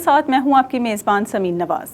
साथ मैं हूं आपकी मेज़बान समीन नवाज।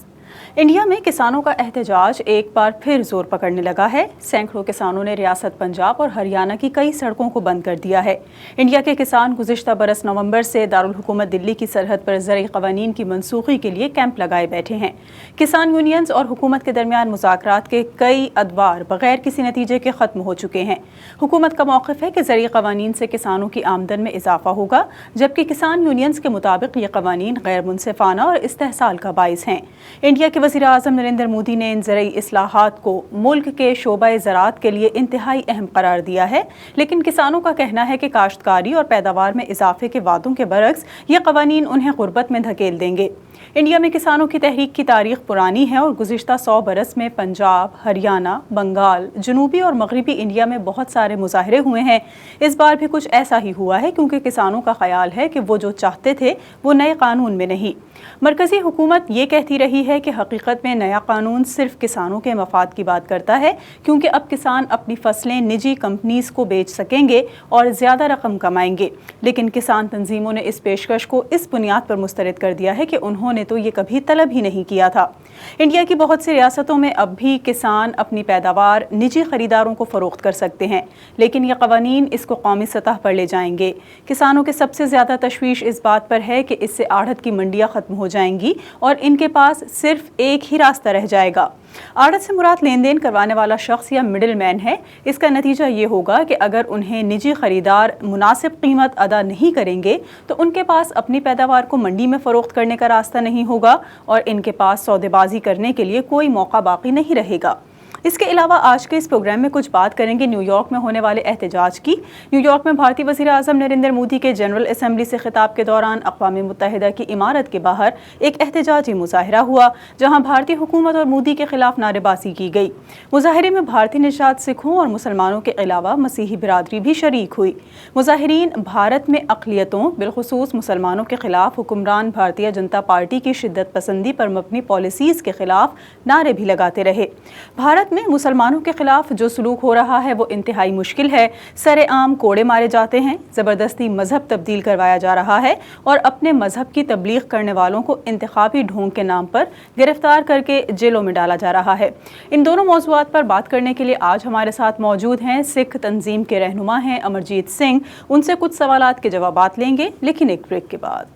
इंडिया में किसानों का एहतजाज एक बार फिर जोर पकड़ने लगा है। सैकड़ों किसानों ने रियासत पंजाब और हरियाणा की कई सड़कों को बंद कर दिया है। इंडिया के किसान गुज़िश्ता बरस नवंबर से दारुल हुकूमत दिल्ली की सरहद पर ज़रई क़वानीन की मनसूखी के लिए कैंप लगाए बैठे हैं। किसान यूनियंस और हुकूमत के दरमियान मुज़ाकरात के कई अदवार बगैर किसी नतीजे के ख़त्म हो चुके हैं। हुकूमत का मौक़िफ़ है कि ज़रई क़वानीन से किसानों की आमदन में इजाफा होगा, जबकि किसान यूनियंस के मुताबिक ये क़वानीन गैर मुनसिफ़ाना और इस्तेहसाल का बाइस हैं। इंडिया के वज़ीर आज़म नरेंद्र मोदी ने इन ज़रई इस्लाहात को मुल्क के शोबा ज़राअत के लिए इंतहाई अहम करार दिया है, लेकिन किसानों का कहना है कि काश्तकारी और पैदावार में इजाफे के वादों के बरक्स ये क़वानीन उन्हें गुर्बत में धकेल देंगे। इंडिया में किसानों की तहरीक की तारीख पुरानी है और गुज़िश्ता 100 बरस में पंजाब, हरियाणा, बंगाल, जनूबी और मगरबी इंडिया में बहुत सारे मुजाहरे हुए हैं। इस बार भी कुछ ऐसा ही हुआ है, क्योंकि किसानों का ख्याल है कि वो जो चाहते थे वो नए कानून में नहीं। मरकज़ी हुकूमत ये कहती रही है कि हकीकत में नया कानून सिर्फ किसानों के मफाद की बात करता है, क्योंकि अब किसान अपनी फसलें निजी कंपनीज को बेच सकेंगे और ज़्यादा रकम कमाएंगे। लेकिन किसान तंजीमों ने इस पेशकश को इस बुनियाद पर मुस्तरद कर दिया है कि उन्होंने तो ये कभी तलब ही नहीं किया था। इंडिया की बहुत सी रियासतों में अब भी किसान अपनी पैदावार निजी खरीदारों को फ़रोख्त कर सकते हैं, लेकिन ये क़वानीन इसको कौमी सतह पर ले जाएंगे। किसानों के सबसे ज़्यादा तशवीश इस बात पर है कि इससे आढ़त की मंडियाँ ख़त्म हो जाएंगी और इनके पास सिर्फ एक ही रास्ता रह जाएगा। आड़त से मुराद लेन देन करवाने वाला शख्स या मिडिल मैन है। इसका नतीजा ये होगा कि अगर उन्हें निजी खरीदार मुनासिब कीमत अदा नहीं करेंगे तो उनके पास अपनी पैदावार को मंडी में फ़रोख्त करने का रास्ता नहीं होगा और इनके पास सौदेबाजी करने के लिए कोई मौका बाकी नहीं रहेगा। इसके अलावा आज के इस प्रोग्राम में कुछ बात करेंगे न्यूयॉर्क में होने वाले एहतजाज की। न्यूयॉर्क में भारतीय वज़ीर आज़म नरेंद्र मोदी के जनरल असम्बली से खिताब के दौरान अक़वाम मुत्तहिदा की इमारत के बाहर एक एहतजाजी मुज़ाहरा हुआ, जहां भारतीय हुकूमत और मोदी के खिलाफ नारेबाजी की गई। मुज़ाहरे में भारतीय निजात सिखों और मुसलमानों के अलावा मसीही बिरादरी भी शरीक हुई। मुज़ाहिरीन भारत में अक़लियतों बिलखुसूस मुसलमानों के खिलाफ हुक्मरान भारतीय जनता पार्टी की शिद्दत पसंदी पर मबनी पॉलिसीज़ के खिलाफ नारे भी लगाते रहे। भारत में मुसलमानों के खिलाफ जो सलूक हो रहा है वो इंतहाई मुश्किल है। सरेआम कोड़े मारे जाते हैं, ज़बरदस्ती मजहब तब्दील करवाया जा रहा है और अपने मजहब की तबलीग करने वालों को इंतखाबी ढोंग के नाम पर गिरफ्तार करके जेलों में डाला जा रहा है। इन दोनों मौज़ूआत पर बात करने के लिए आज हमारे साथ मौजूद हैं सिख तंजीम के रहनुमा हैं अमरजीत सिंह। उनसे कुछ सवालात के जवाबात लेंगे, लेकिन एक ब्रेक के बाद।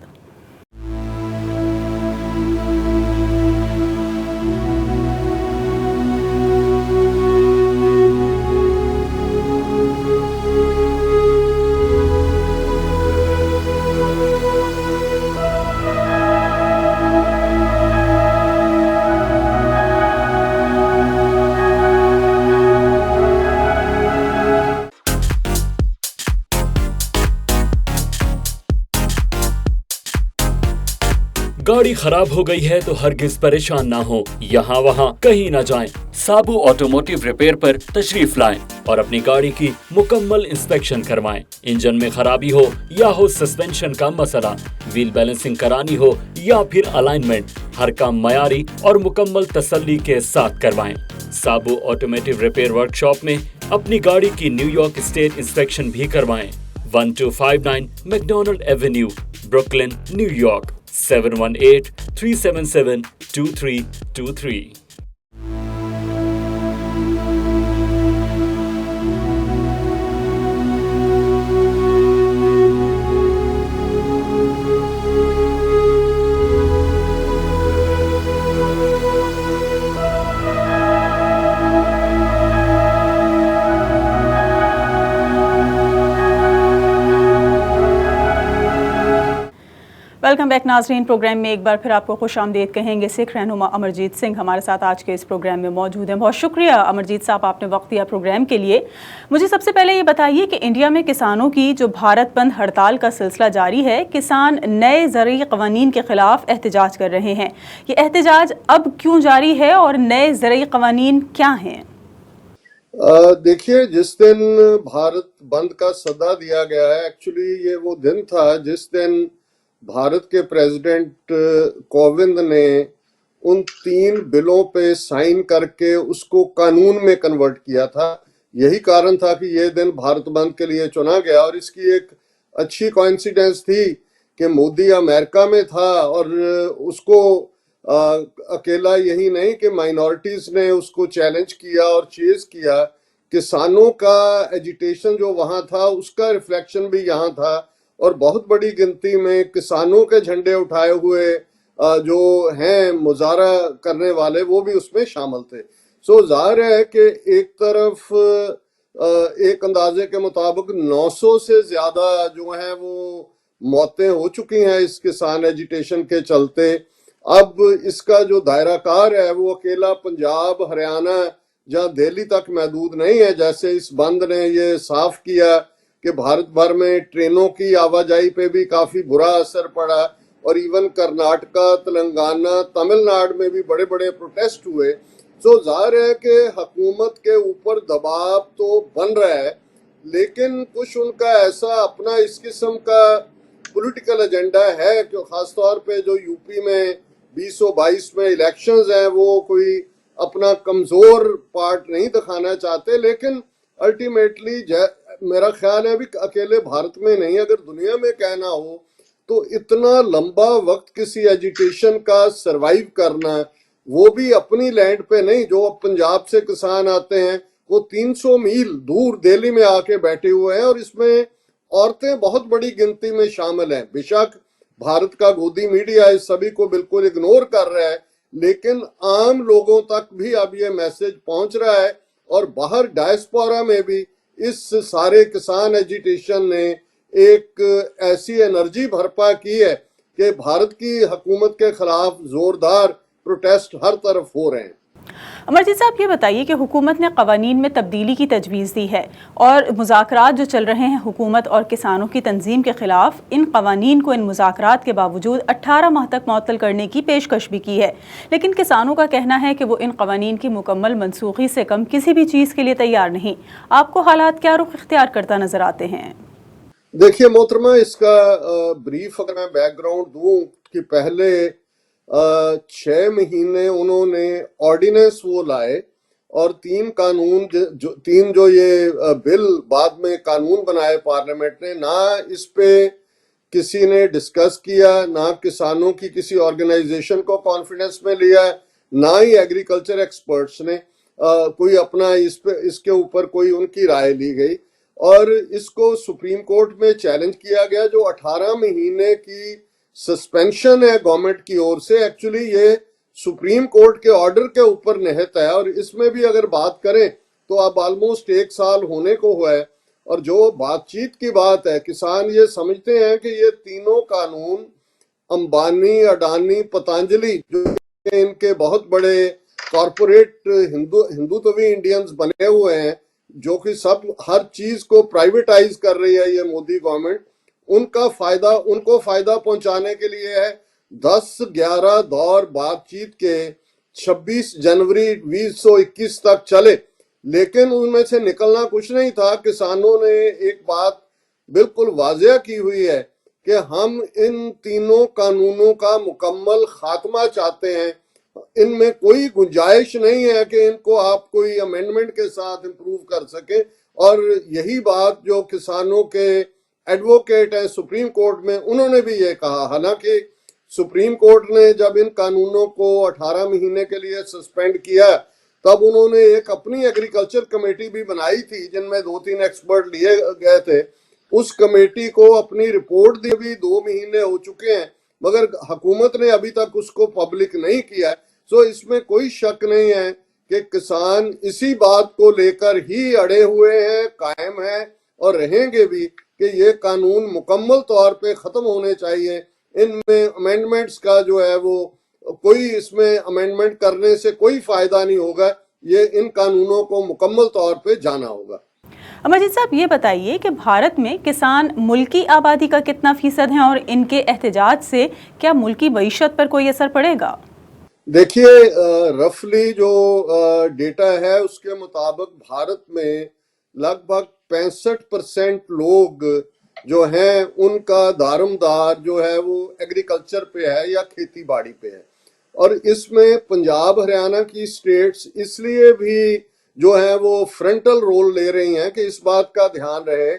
गाड़ी खराब हो गई है तो हरगिज परेशान ना हो, यहाँ वहाँ कहीं ना जाएं। साबू ऑटोमोटिव रिपेयर पर तशरीफ लाएं और अपनी गाड़ी की मुकम्मल इंस्पेक्शन करवाएं। इंजन में खराबी हो या हो सस्पेंशन का मसला, व्हील बैलेंसिंग करानी हो या फिर अलाइनमेंट, हर काम मयारी और मुकम्मल तसल्ली के साथ करवाएं। साबू ऑटोमोटिव रिपेयर वर्कशॉप में अपनी गाड़ी की न्यूयॉर्क स्टेट इंस्पेक्शन भी करवाएं। 1259 McDonald Avenue, Brooklyn, New York. 718-377-2323। Welcome back नाजरीन। प्रोग्राम में एक बार फिर आपको खुश आमदीद कहेंगे। सिख रहनुमा अमरजीत सिंह हमारे साथ आज के इस प्रोग्राम में मौजूद हैं। बहुत शुक्रिया अमरजीत साहब, आपने वक्त दिया प्रोग्राम के लिए। मुझे सबसे पहले ये बताइए कि इंडिया में किसानों की जो भारत बंद हड़ताल का सिलसिला जारी है, किसान नए ज़रई क़वानीन के खिलाफ एहतजाज कर रहे हैं। ये एहतजाज अब क्यों जारी है और नए ज़रई क़वानीन क्या हैं? देखिए, जिस दिन भारत बंद का सदा दिया गया है, एक्चुअली ये वो दिन था जिस दिन भारत के प्रेसिडेंट कोविंद ने उन 3 बिलों पे साइन करके उसको कानून में कन्वर्ट किया था। यही कारण था कि ये दिन भारत बंद के लिए चुना गया और इसकी एक अच्छी कोइंसिडेंस थी कि मोदी अमेरिका में था और उसको अकेला यही नहीं कि माइनॉरिटीज ने उसको चैलेंज किया और चेज किया, किसानों का एजिटेशन जो वहां था उसका रिफ्लेक्शन भी यहाँ था, और बहुत बड़ी गिनती में किसानों के झंडे उठाए हुए जो हैं मुजाहरा करने वाले वो भी उसमें शामिल थे। सो जाहिर है कि एक तरफ एक अंदाजे के मुताबिक 900 से ज्यादा जो है वो मौतें हो चुकी हैं इस किसान एजिटेशन के चलते। अब इसका जो दायरा कार है वो अकेला पंजाब, हरियाणा या दिल्ली तक महदूद नहीं है, जैसे इस बंद ने ये साफ किया कि भारत भर में ट्रेनों की आवाजाही पे भी काफी बुरा असर पड़ा, और इवन कर्नाटका, तेलंगाना, तमिलनाडु में भी बड़े बड़े प्रोटेस्ट हुए। तो जाहिर है कि हुकूमत के ऊपर दबाव तो बन रहा है, लेकिन कुछ उनका ऐसा अपना इस किस्म का पॉलिटिकल एजेंडा है कि खासतौर पे जो यूपी में 2022 में इलेक्शंस हैं वो कोई अपना कमजोर पार्ट नहीं दिखाना चाहते, लेकिन अल्टीमेटली मेरा ख्याल है भी अकेले भारत में नहीं, अगर दुनिया में कहना हो तो इतना लंबा वक्त किसी एजिटेशन का सरवाइव करना, वो भी अपनी लैंड पे नहीं। जो अब पंजाब से किसान आते हैं वो 300 मील दूर दिल्ली में आके बैठे हुए हैं, और इसमें औरतें बहुत बड़ी गिनती में शामिल हैं। बेशक भारत का गोदी मीडिया इस सभी को बिल्कुल इग्नोर कर रहा है, लेकिन आम लोगों तक भी अब ये मैसेज पहुंच रहा है, और बाहर डायस्पोरा में भी इस सारे किसान एजिटेशन ने एक ऐसी एनर्जी भरपा की है कि भारत की हुकूमत के खिलाफ जोरदार प्रोटेस्ट हर तरफ हो रहे हैं। अमरजीत साहब, ये बताइए कि हुकूमत ने कवानीन में तब्दीली की तजवीज़ दी है और मुज़ाकरात जो चल रहे हैं हुकूमत और किसानों की तंजीम के खिलाफ, इन कवानीन को इन मुज़ाकरात के बावजूद 18 माह तक मुअत्तल करने की पेशकश भी की है, लेकिन किसानों का कहना है कि वो इन कवानीन की मुकम्मल मनसूखी से कम किसी भी चीज़ के लिए तैयार नहीं। आपको हालात क्या रुख इख्तियार करता नजर आते हैं? देखिए मोहतरमा, इसका ब्रीफ अगर मैं बैकग्राउंड दूं कि पहले 6 महीने उन्होंने ऑर्डिनेंस वो लाए, और 3 कानून जो ये बिल बाद में कानून बनाए पार्लियामेंट ने, ना इस पे किसी ने डिस्कस किया, ना किसानों की किसी ऑर्गेनाइजेशन को कॉन्फिडेंस में लिया, ना ही एग्रीकल्चर एक्सपर्ट्स ने कोई अपना इसके ऊपर कोई उनकी राय ली गई, और इसको सुप्रीम कोर्ट में चैलेंज किया गया। जो 18 महीने की सस्पेंशन है गवर्नमेंट की ओर से, एक्चुअली ये सुप्रीम कोर्ट के ऑर्डर के ऊपर निहित है, और इसमें भी अगर बात करें तो अब ऑलमोस्ट 1 साल होने को हुआ है। और जो बातचीत की बात है, किसान ये समझते हैं कि ये तीनों कानून अंबानी, अडानी, पतंजलि जो इनके बहुत बड़े कॉरपोरेट हिंदुत्वी इंडियंस बने हुए हैं, जो कि सब हर चीज को प्राइवेटाइज कर रही है ये मोदी गवर्नमेंट, उनको फायदा पहुंचाने के लिए है। 10-11 दौर बातचीत के 26 जनवरी 2021 तक चले, लेकिन उनमें से निकलना कुछ नहीं था। किसानों ने एक बात बिल्कुल वाज़ेह की हुई है कि हम इन तीनों कानूनों का मुकम्मल खात्मा चाहते हैं, इनमें कोई गुंजाइश नहीं है कि इनको आप कोई अमेंडमेंट के साथ इंप्रूव कर सके। और यही बात जो किसानों के एडवोकेट हैं सुप्रीम कोर्ट में, उन्होंने भी ये कहा। हालांकि सुप्रीम कोर्ट ने जब इन कानूनों को 18 महीने के लिए सस्पेंड किया, तब उन्होंने एक अपनी एग्रीकल्चर कमेटी भी बनाई थी जिनमें 2-3 एक्सपर्ट लिए गए थे। उस कमेटी को अपनी रिपोर्ट दी भी 2 महीने हो चुके हैं, मगर हुकूमत ने अभी तक उसको पब्लिक नहीं किया। सो इसमें कोई शक नहीं है कि किसान इसी बात को लेकर ही अड़े हुए हैं, कायम हैं और रहेंगे भी कि ये कानून मुकम्मल तौर पे खत्म होने चाहिए। इनमें अमेंडमेंट्स का जो है वो कोई इसमें अमेंडमेंट करने से कोई फायदा नहीं होगा, ये इन कानूनों को मुकम्मल तौर पे जाना होगा। अमरजीत साहब, ये बताइए कि भारत में किसान मुल्की आबादी का कितना फीसद है और इनके एहतजाज से क्या मुल्की मईशत पर कोई असर पड़ेगा? देखिए, रफली जो डेटा है उसके मुताबिक भारत में लगभग 65% लोग जो हैं उनका दारोमदार जो है वो एग्रीकल्चर पे है या खेती बाड़ी पे है। और इसमें पंजाब, हरियाणा की स्टेट्स इसलिए भी जो है वो फ्रंटल रोल ले रही हैं कि इस बात का ध्यान रहे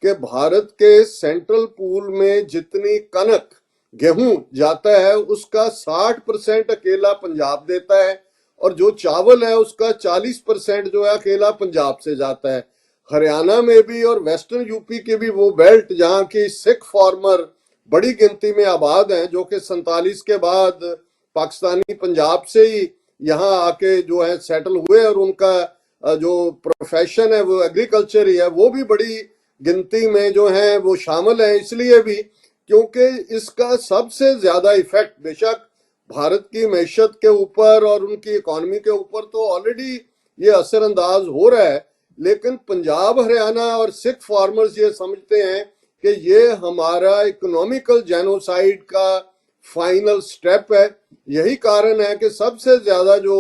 कि भारत के सेंट्रल पूल में जितनी कनक गेहूं जाता है उसका 60% अकेला पंजाब देता है, और जो चावल है उसका 40% जो है अकेला पंजाब से जाता है। हरियाणा में भी और वेस्टर्न यूपी के भी वो बेल्ट जहाँ की सिख फार्मर बड़ी गिनती में आबाद हैं, जो कि 47 के बाद पाकिस्तानी पंजाब से ही यहाँ आके जो है सेटल हुए, और उनका जो प्रोफेशन है वो एग्रीकल्चर ही है, वो भी बड़ी गिनती में जो है वो शामिल है। इसलिए भी क्योंकि इसका सबसे ज्यादा इफेक्ट बेशक भारत की मैशत के ऊपर और उनकी इकोनॉमी के ऊपर तो ऑलरेडी ये असरअंदाज हो रहा है, लेकिन पंजाब हरियाणा और सिख फार्मर्स ये समझते हैं कि ये हमारा इकोनॉमिकल जेनोसाइड का फाइनल स्टेप है। यही कारण है कि सबसे ज्यादा जो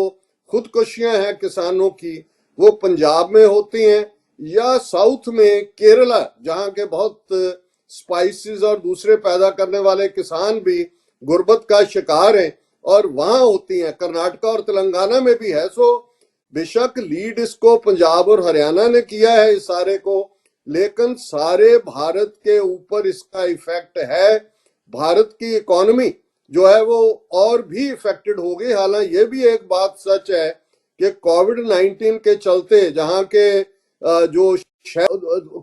खुदकुशियां हैं किसानों की वो पंजाब में होती हैं, या साउथ में केरला जहां के बहुत स्पाइसेस और दूसरे पैदा करने वाले किसान भी गुर्बत का शिकार हैं, और वहां होती हैं। कर्नाटका और तेलंगाना में भी है। सो बेशक लीड इसको पंजाब और हरियाणा ने किया है इस सारे को, लेकिन सारे भारत के ऊपर इसका इफेक्ट है। भारत की इकोनॉमी जो है वो और भी इफेक्टेड होगी। हालांकि ये भी एक बात सच है कि कोविड-19 के चलते जहां के जो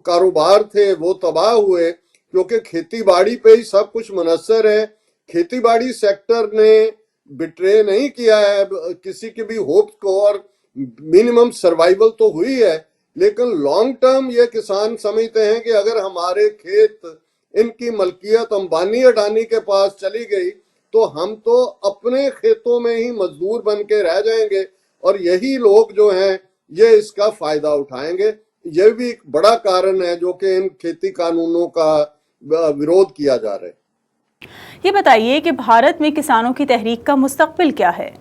कारोबार थे वो तबाह हुए, क्योंकि खेती बाड़ी पे ही सब कुछ मुनस्सर है। खेती बाड़ी सेक्टर ने बिट्रे नहीं किया है किसी की भी होप को, और मिनिमम सर्वाइवल तो हुई है, लेकिन लॉन्ग टर्म ये किसान समझते हैं कि अगर हमारे खेत इनकी मलकियत अंबानी अडानी के पास चली गई तो हम तो अपने खेतों में ही मजदूर बन के रह जाएंगे, और यही लोग जो हैं ये इसका फायदा उठाएंगे। यह भी एक बड़ा कारण है जो कि इन खेती कानूनों का विरोध किया जा रहा है। ये बताइए कि भारत में किसानों की तहरीक का मुस्तकबिल क्या है?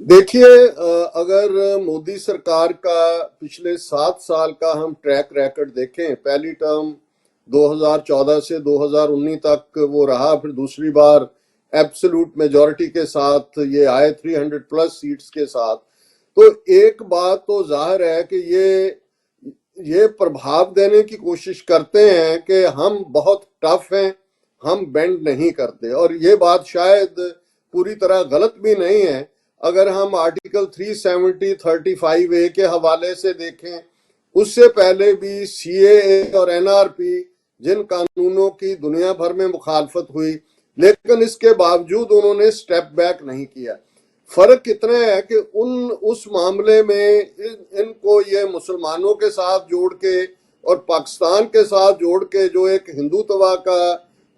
देखिए, अगर मोदी सरकार का पिछले 7 साल का हम ट्रैक रिकॉर्ड देखें, पहली टर्म 2014 से 2019 तक वो रहा, फिर दूसरी बार एब्सोल्यूट मेजॉरिटी के साथ ये आए 300 प्लस सीट्स के साथ, तो एक बात तो जाहिर है कि ये प्रभाव देने की कोशिश करते हैं कि हम बहुत टफ हैं, हम बेंड नहीं करते। और ये बात शायद पूरी तरह गलत भी नहीं है। अगर हम आर्टिकल 370(35)(a) के हवाले से देखें, उससे पहले भी CAA और NRP जिन कानूनों की दुनिया भर में मुखालफत हुई, लेकिन इसके बावजूद उन्होंने स्टेप बैक नहीं किया। फर्क इतना है कि उस मामले में इनको ये मुसलमानों के साथ जोड़ के और पाकिस्तान के साथ जोड़ के जो एक हिंदुत्व का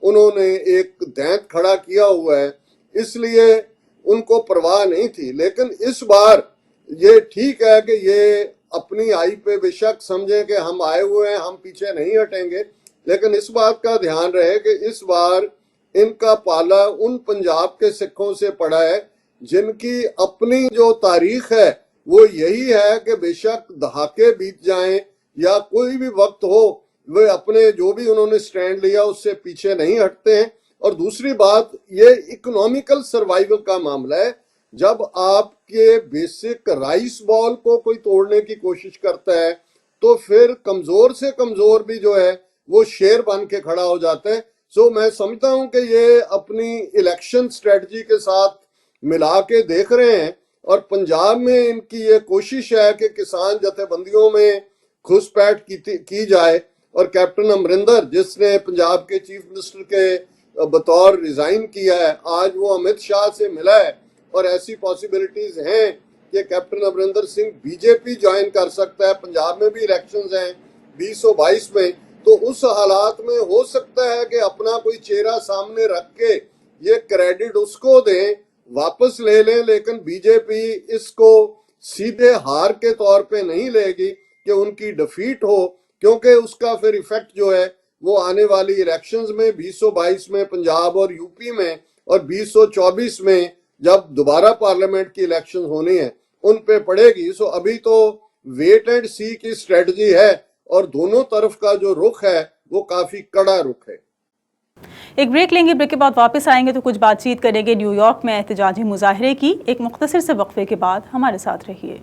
उन्होंने एक दैंत खड़ा किया हुआ है, इसलिए उनको परवाह नहीं थी। लेकिन इस बार ये ठीक है कि ये अपनी आई पे बेशक समझें कि हम आए हुए हैं, हम पीछे नहीं हटेंगे, लेकिन इस बात का ध्यान रहे कि इस बार इनका पाला उन पंजाब के सिखों से पड़ा है जिनकी अपनी जो तारीख है वो यही है कि बेशक दहाके बीत जाएं या कोई भी वक्त हो, वे अपने जो भी उन्होंने स्टैंड लिया उससे पीछे नहीं हटते हैं। और दूसरी बात, ये इकोनॉमिकल सर्वाइवल का मामला है। जब आपके बेसिक राइस बॉल को कोई तोड़ने की कोशिश करता है तो फिर कमजोर से कमजोर भी जो है वो शेर बन के खड़ा हो जाता है। सो मैं समझता हूं कि ये अपनी इलेक्शन स्ट्रेटजी के साथ मिला के देख रहे हैं, और पंजाब में इनकी ये कोशिश है कि किसान जथेबंदियों में घुसपैठ की जाए। और कैप्टन अमरिंदर जिसने पंजाब के चीफ मिनिस्टर के बतौर रिजाइन किया है, आज वो अमित शाह से मिला है, और ऐसी पॉसिबिलिटीज हैं कि captain Amarinder Singh BJP join कर सकता है। पंजाब में भी इलेक्शंस हैं 2022 में, तो उस हालात में हो सकता है कि अपना कोई चेहरा सामने रख के ये क्रेडिट उसको दें, वापस ले लें, लेकिन बीजेपी इसको सीधे हार के तौर पे नहीं लेगी कि उनकी डिफीट हो, क्योंकि उसका फिर इफेक्ट जो है वो आने वाली इलेक्शंस में 2022 में पंजाब और यूपी में, और 2024 में जब दोबारा पार्लियामेंट की इलेक्शन होनी है उन पे पड़ेगी। सो अभी तो वेट एंड सी की स्ट्रेटजी है, और दोनों तरफ का जो रुख है वो काफी कड़ा रुख है। एक ब्रेक लेंगे, ब्रेक के बाद वापस आएंगे तो कुछ बातचीत करेंगे न्यूयॉर्क में एहतजाजी मुजाहरे की। एक मुख्तसर से वक्फे के बाद हमारे साथ रहिए।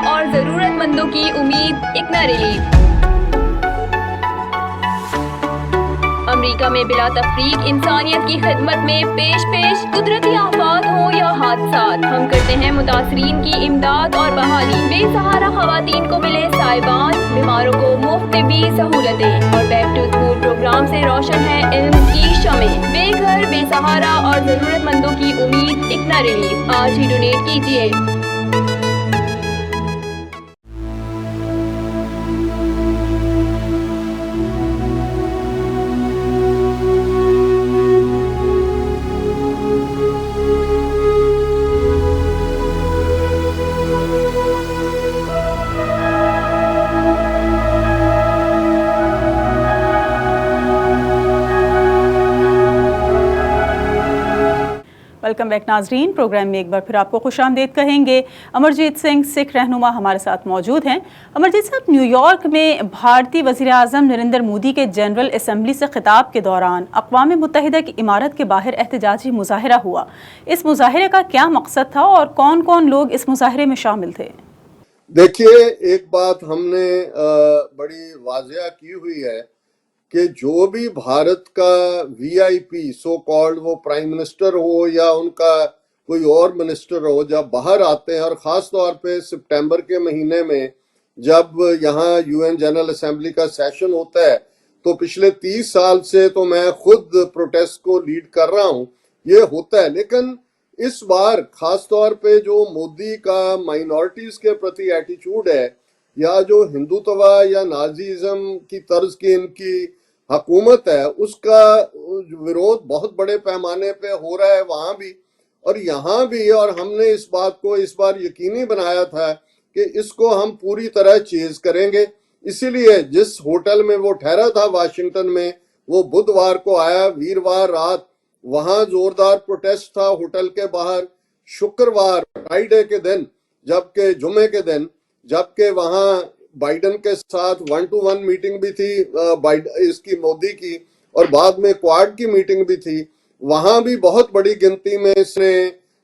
और जरूरतमंदों की उम्मीद एक न रिलीफ। अमेरिका में बिला तफरीक इंसानियत की खिदमत में पेश कुदरती आफात हो या हादसात, हम करते हैं मुतासरीन की इमदाद और बहाली। बेसहारा खवातीन को मिले साइबान, बीमारों को मुफ्त तिब्बी सहूलतें और बैक टू स्कूल प्रोग्राम से रोशन है इल्म की शमें। बेघर, बेसहारा और जरूरतमंदों की उम्मीद एक न रिलीफ। आज ही डोनेट कीजिए। वेलकम बैक नाजरीन। प्रोग्राम में एक बार फिर आपको खुशामदीद कहेंगे। अमरजीत सिंह सिख रहनुमा हमारे साथ मौजूद हैं। अमरजीत साहब, न्यूयॉर्क में भारतीय वज़ीर आज़म नरेंद्र मोदी के जनरल असम्बली से खिताब के दौरान अक़वाम मुत्तहिदा की इमारत के बाहर एहतजाजी मुज़ाहिरा हुआ। इस मुज़ाहिरे का क्या मकसद था और कौन कौन लोग इस मुज़ाहिरे में शामिल थे? देखिए, एक बात हमने बड़ी वाज़ेह की हुई है कि जो भी भारत का वीआईपी सो कॉल्ड, वो प्राइम मिनिस्टर हो या उनका कोई और मिनिस्टर हो, जब बाहर आते हैं और ख़ास तौर पे सितंबर के महीने में जब यहाँ यूएन जनरल असेंबली का सेशन होता है, तो पिछले 30 साल से तो मैं खुद प्रोटेस्ट को लीड कर रहा हूँ, ये होता है। लेकिन इस बार खास तौर पे जो मोदी का माइनॉरिटीज के प्रति एटीट्यूड है, या जो हिंदुत्व या नाजीज़म की तर्ज की इनकी हुकूमत है, उसका विरोध बहुत बड़े पैमाने पे हो रहा है वहां भी और यहाँ भी। और हमने इस बात को इस बार यकीनी बनाया था कि इसको हम पूरी तरह चेज करेंगे। इसीलिए जिस होटल में वो ठहरा था वाशिंगटन में, वो बुधवार को आया, वीरवार रात वहां जोरदार प्रोटेस्ट था होटल के बाहर। शुक्रवार फ्राइडे के दिन, जबकि जुमे के दिन, जबकि वहां बाइडन के साथ 1-to-1 मीटिंग भी थी इसकी मोदी की, और बाद में क्वाड की मीटिंग भी थी, वहां भी बहुत बड़ी गिनती में इसने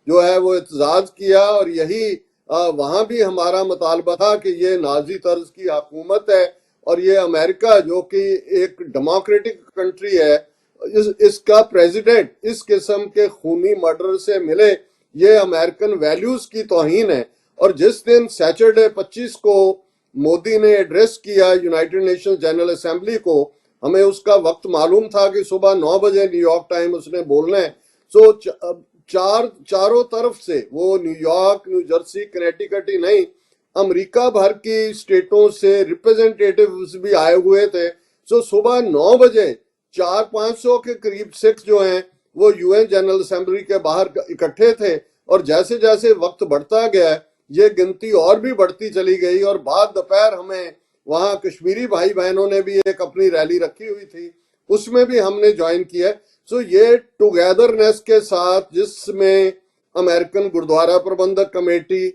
जो है वो एहतजाज किया। और यही वहां भी हमारा मुतालबा था कि ये नाजी तर्ज की हुकूमत है और ये अमेरिका जो कि एक डेमोक्रेटिक कंट्री है, इसका प्रेसिडेंट इस किस्म के खूनी मर्डर से मिले, ये अमेरिकन वैल्यूज की तौहीन है। और जिस दिन सैटरडे 25 को मोदी ने एड्रेस किया यूनाइटेड नेशंस जनरल असेंबली को, हमें उसका वक्त मालूम था कि सुबह 9 बजे न्यूयॉर्क टाइम उसने बोलना है। सो चारों तरफ से, वो न्यूयॉर्क, न्यू जर्सी, कनेटिकट ही नहीं, अमेरिका भर की स्टेटों से रिप्रेजेंटेटिव्स भी आए हुए थे। सो सुबह 9 बजे 400-500 के करीब सिख जो हैं वो यूएन जनरल असेंबली के बाहर इकट्ठे थे। और जैसे जैसे वक्त बढ़ता गया, ये गिनती और भी बढ़ती चली गई। और बाद दोपहर हमें वहां कश्मीरी भाई बहनों ने भी एक अपनी रैली रखी हुई थी, उसमें भी हमने ज्वाइन किया। सो ये टुगेदरनेस के साथ, जिसमें American Gurdwara Prabandhak committee,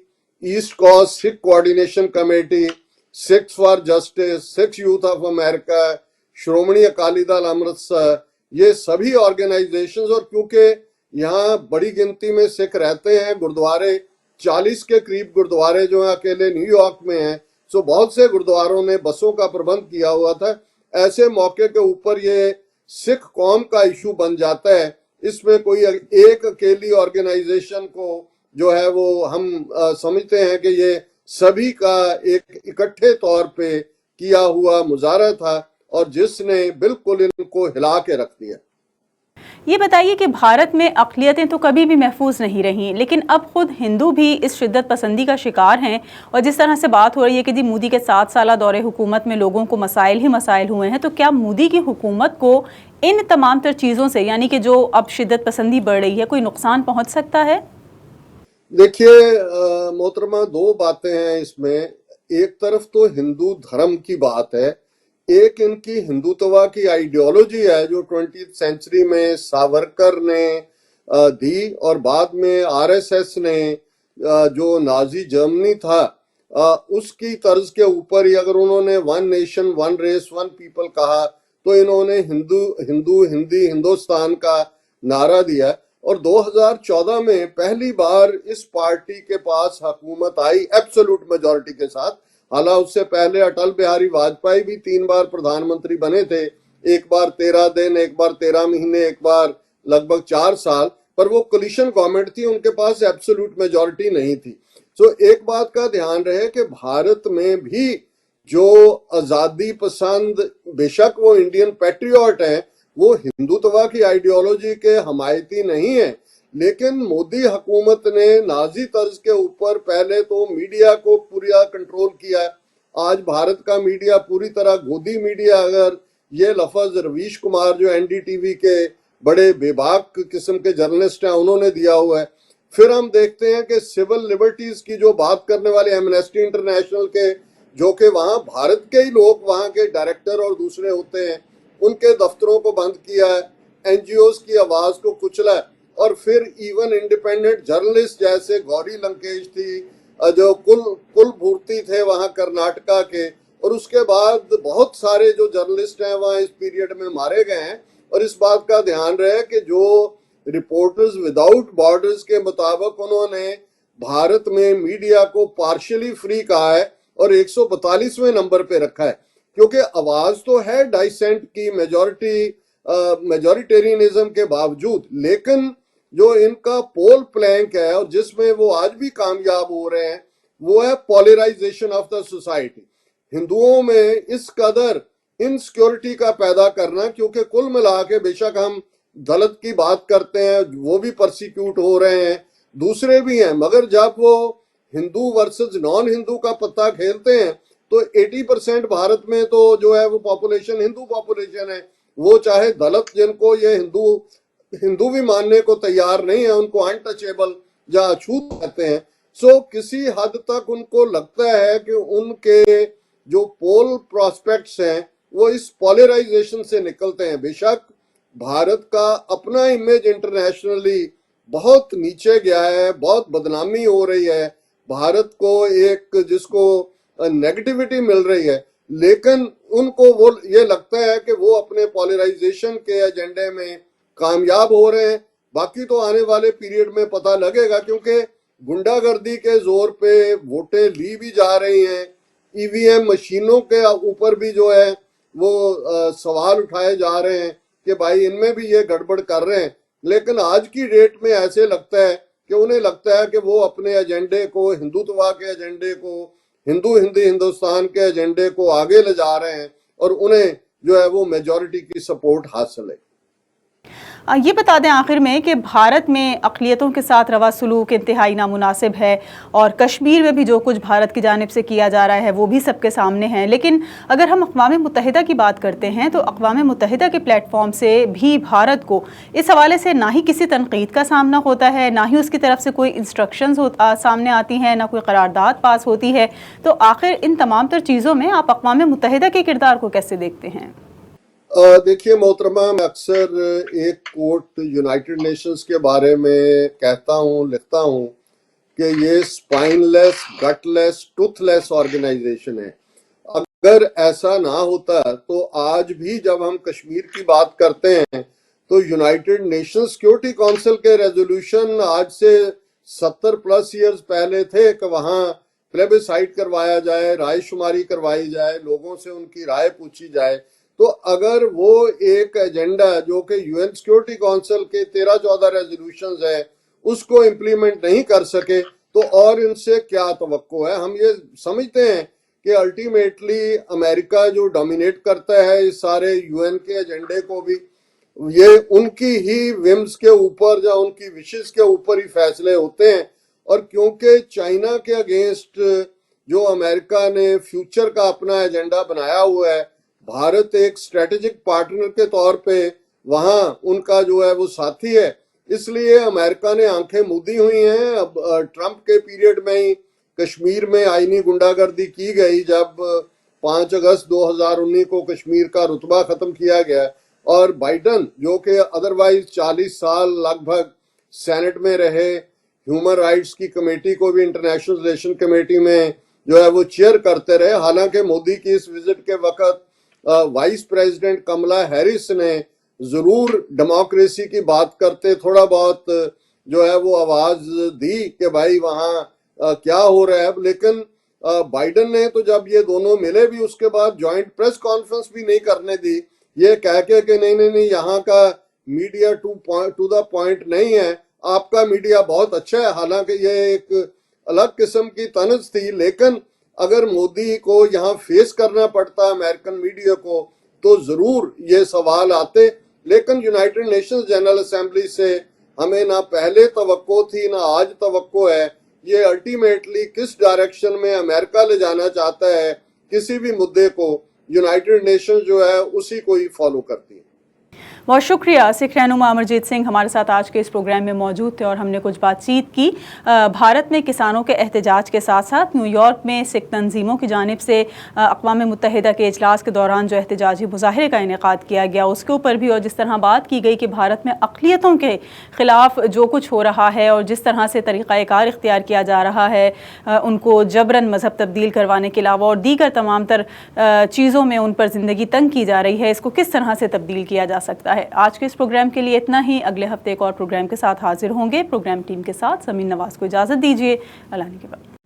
east coast Sikh coordination committee, Sikhs for justice, Sikh youth of America, Shiromani Akali Dal Amritsar, ये सभी ऑर्गेनाइजेशंस, और क्योंकि यहाँ बड़ी गिनती में सिख रहते हैं, गुरुद्वारे 40 के करीब गुरुद्वारे जो है अकेले न्यूयॉर्क में हैं, सो बहुत से गुरुद्वारों ने बसों का प्रबंध किया हुआ था। ऐसे मौके के ऊपर ये सिख कौम का इशू बन जाता है। इसमें कोई एक अकेली ऑर्गेनाइजेशन को जो है वो हम समझते हैं कि ये सभी का एक इकट्ठे तौर पे किया हुआ मुजाहरा था और जिसने बिल्कुल इनको हिला के रख दिया। ये बताइए कि भारत में अक़लियतें तो कभी भी महफूज नहीं रहीं, लेकिन अब खुद हिंदू भी इस शिद्दत पसंदी का शिकार हैं। और जिस तरह से बात हो रही है कि जी मोदी के 7 साल दौरे हुकूमत में लोगों को मसाइल ही मसाइल हुए हैं, तो क्या मोदी की हुकूमत को इन तमाम तर चीज़ों से, यानी कि जो अब शिद्दत पसंदी बढ़ रही है, कोई नुकसान पहुँच सकता है? देखिए मोहतरमा, 2 बातें हैं इसमें। एक तरफ तो हिंदू धर्म की बात है, एक इनकी हिंदुत्व की आइडियोलॉजी है जो 20th सेंचुरी में सावरकर ने दी और बाद में आरएसएस ने जो नाजी जर्मनी था उसकी तर्ज के ऊपर ही, अगर उन्होंने 1 नेशन 1 रेस 1 पीपल कहा, तो इन्होंने हिंदू हिंदू हिंदी हिंदुस्तान का नारा दिया। और 2014 में पहली बार इस पार्टी के पास हुकूमत आई एब्सोल्यूट मेजॉरिटी के साथ। हालांकि उससे पहले अटल बिहारी वाजपेयी भी 3 बार प्रधानमंत्री बने थे, एक बार 13 दिन, एक बार 13 महीने, एक बार लगभग 4 साल, पर वो कोलिशन गवर्नमेंट थी, उनके पास एब्सोल्यूट मेजॉरिटी नहीं थी। तो एक बात का ध्यान रहे कि भारत में भी जो आजादी पसंद, बेशक वो इंडियन पैट्रियट है, वो हिंदुत्व की आइडियोलॉजी के हमायती नहीं है, लेकिन मोदी हुकूमत ने नाजी तर्ज के ऊपर पहले तो मीडिया को पूरा कंट्रोल किया है। आज भारत का मीडिया पूरी तरह गोदी मीडिया, अगर ये लफ्ज रवीश कुमार जो एनडीटीवी के बड़े बेबाक किस्म के जर्नलिस्ट हैं उन्होंने दिया हुआ है। फिर हम देखते हैं कि सिविल लिबर्टीज की जो बात करने वाले एमनेस्टी इंटरनेशनल के, जो कि वहां भारत के ही लोग वहां के डायरेक्टर और दूसरे होते हैं, उनके दफ्तरों को बंद किया है, एनजीओज की आवाज को कुचला है। और फिर इवन इंडिपेंडेंट जर्नलिस्ट जैसे गौरी लंकेश थी, जो कुलभूर्ति थे वहां कर्नाटका के, और उसके बाद बहुत सारे जो जर्नलिस्ट हैं वहां इस पीरियड में मारे गए हैं। और इस बात का ध्यान रहे कि जो रिपोर्टर्स विदाउट बॉर्डर्स के मुताबिक उन्होंने भारत में मीडिया को पार्शियली फ्री कहा है और 142वें नंबर पे रखा है, क्योंकि आवाज तो है डाइसेंट की, मेजॉरिटेरियनिज्म के बावजूद, लेकिन जो इनका पोल प्लैंक है और जिसमें वो आज भी कामयाब हो रहे हैं वो है पोलराइजेशन ऑफ द सोसाइटी। हिंदुओं में इस कदर इनसिक्योरिटी का पैदा करना, क्योंकि कुल मिला के बेशक हम दलित की बात करते हैं, वो भी परसिक्यूट हो रहे हैं, दूसरे भी हैं, मगर जब वो हिंदू वर्सेस नॉन हिंदू का पत्ता खेलते हैं तो 80% भारत में तो जो है वो पॉपुलेशन हिंदू पॉपुलेशन है। वो चाहे दलित, जिनको ये हिंदू भी मानने को तैयार नहीं है, उनको अनटचेबल या अछूत कहते हैं। सो किसी हद तक उनको लगता है कि उनके जो पोल प्रोस्पेक्ट्स हैं वो इस पोलराइजेशन से निकलते हैं। बेशक भारत का अपना इमेज इंटरनेशनली बहुत नीचे गया है, बहुत बदनामी हो रही है, भारत को एक जिसको नेगेटिविटी मिल रही है, लेकिन उनको वो ये लगता है कि वो अपने पोलराइजेशन के एजेंडे में कामयाब हो रहे हैं। बाकी तो आने वाले पीरियड में पता लगेगा, क्योंकि गुंडागर्दी के जोर पे वोटें ली भी जा रही हैं, ईवीएम मशीनों के ऊपर भी जो है वो सवाल उठाए जा रहे हैं कि भाई इनमें भी ये गड़बड़ कर रहे हैं। लेकिन आज की डेट में ऐसे लगता है कि उन्हें लगता है कि वो अपने एजेंडे को, हिंदुत्व के एजेंडे को, हिंदी हिंदुस्तान के एजेंडे को आगे ले जा रहे हैं और उन्हें जो है वो मेजॉरिटी की सपोर्ट हासिल है। ये बता दें आखिर में कि भारत में अक़लियतों के साथ रवा सलूक इंतहाई नामुनासिब है और कश्मीर में भी जो कुछ भारत की जानिब से किया जा रहा है वो भी सबके सामने है। लेकिन अगर हम अक़वाम मुत्तहिदा की बात करते हैं तो अक़वाम मुत्तहिदा के प्लेटफॉर्म से भी भारत को इस हवाले से ना ही किसी तनक़ीद का सामना होता है, ना ही उसकी तरफ से कोई इंस्ट्रक्शंस सामने आती हैं, ना कोई करारदाद पास होती है। तो आखिर इन तमाम तर चीज़ों में आप अक़वाम मुत्तहिदा के किरदार को कैसे देखते हैं? देखिए मोहतरमा, मैं अक्सर एक कोट यूनाइटेड नेशंस के बारे में कहता हूँ, लिखता हूँ कि ये स्पाइनलेस, गटलेस, टूथलेस ऑर्गेनाइजेशन है। अगर ऐसा ना होता तो आज भी जब हम कश्मीर की बात करते हैं तो यूनाइटेड नेशंस सिक्योरिटी काउंसिल के रेजोल्यूशन आज से 70+ ईयर्स पहले थे कि वहाँ प्लेबिसाइट करवाया जाए, रायशुमारी करवाई जाए, लोगों से उनकी राय पूछी जाए। तो अगर वो एक एजेंडा जो कि यूएन सिक्योरिटी काउंसिल के 13-14 रेजोल्यूशंस है उसको इम्प्लीमेंट नहीं कर सके तो और इनसे क्या तवक्को है। हम ये समझते हैं कि अल्टीमेटली अमेरिका जो डोमिनेट करता है इस सारे यूएन के एजेंडे को भी, ये उनकी ही विम्स के ऊपर या उनकी विशेष के ऊपर ही फैसले होते हैं। और क्योंकि चाइना के अगेंस्ट जो अमेरिका ने फ्यूचर का अपना एजेंडा बनाया हुआ है, भारत एक स्ट्रेटेजिक पार्टनर के तौर पे वहां उनका जो है वो साथी है, इसलिए अमेरिका ने आंखें मूंदी हुई हैं। अब ट्रंप के पीरियड में ही कश्मीर में आईनी गुंडागर्दी की गई जब 5 अगस्त 2019 को कश्मीर का रुतबा खत्म किया गया, और बाइडन जो कि अदरवाइज 40 साल लगभग सेनेट में रहे, ह्यूमन राइट्स की कमेटी को भी, इंटरनेशनल रिलेशन कमेटी में जो है वो चेयर करते रहे। हालांकि मोदी की इस विजिट के वक्त वाइस प्रेसिडेंट कमला हैरिस ने जरूर डेमोक्रेसी की बात करते, थोड़ा बहुत जो है वो आवाज दी कि भाई वहां क्या हो रहा है। लेकिन बाइडेन ने तो जब ये दोनों मिले भी उसके बाद ज्वाइंट प्रेस कॉन्फ्रेंस भी नहीं करने दी, ये कह के कि नहीं नहीं नहीं यहाँ का मीडिया टू द पॉइंट नहीं है, आपका मीडिया बहुत अच्छा है। हालांकि ये एक अलग किस्म की तनज थी, लेकिन अगर मोदी को यहाँ फेस करना पड़ता अमेरिकन मीडिया को तो जरूर ये सवाल आते। लेकिन यूनाइटेड नेशंस जनरल असेंबली से हमें ना पहले तवक्को थी ना आज तवक्को है। ये अल्टीमेटली किस डायरेक्शन में अमेरिका ले जाना चाहता है किसी भी मुद्दे को, यूनाइटेड नेशंस जो है उसी को ही फॉलो करती है। बहुत शुक्रिया। सिख रहनुमा अमरजीत सिंह हमारे साथ आज के इस प्रोग्राम में मौजूद थे और हमने कुछ बातचीत की भारत में किसानों के एहतजाज के साथ साथ न्यूयॉर्क में सिख तंजीमों की जानिब से अक़वाम मुत्तहिदा के इजलास के दौरान जो एहतजाजी मुजाहरे का इनेकाद किया गया उसके ऊपर भी, और जिस तरह बात की गई कि भारत में अक़लियतों के ख़िलाफ़ जो कुछ हो रहा है और जिस तरह से तरीक़ाकार इख्तियार किया जा रहा है, उनको जबरन मज़हब तब्दील करवाने के अलावा और दीगर तमाम तर चीज़ों में उन पर ज़िंदगी तंग की जा रही है, इसको किस तरह से तब्दील किया जा सकता है। आज के इस प्रोग्राम के लिए इतना ही। अगले हफ्ते एक और प्रोग्राम के साथ हाजिर होंगे। प्रोग्राम टीम के साथ समीन नवाज को इजाज़त दीजिए। अल्लाह के बाद।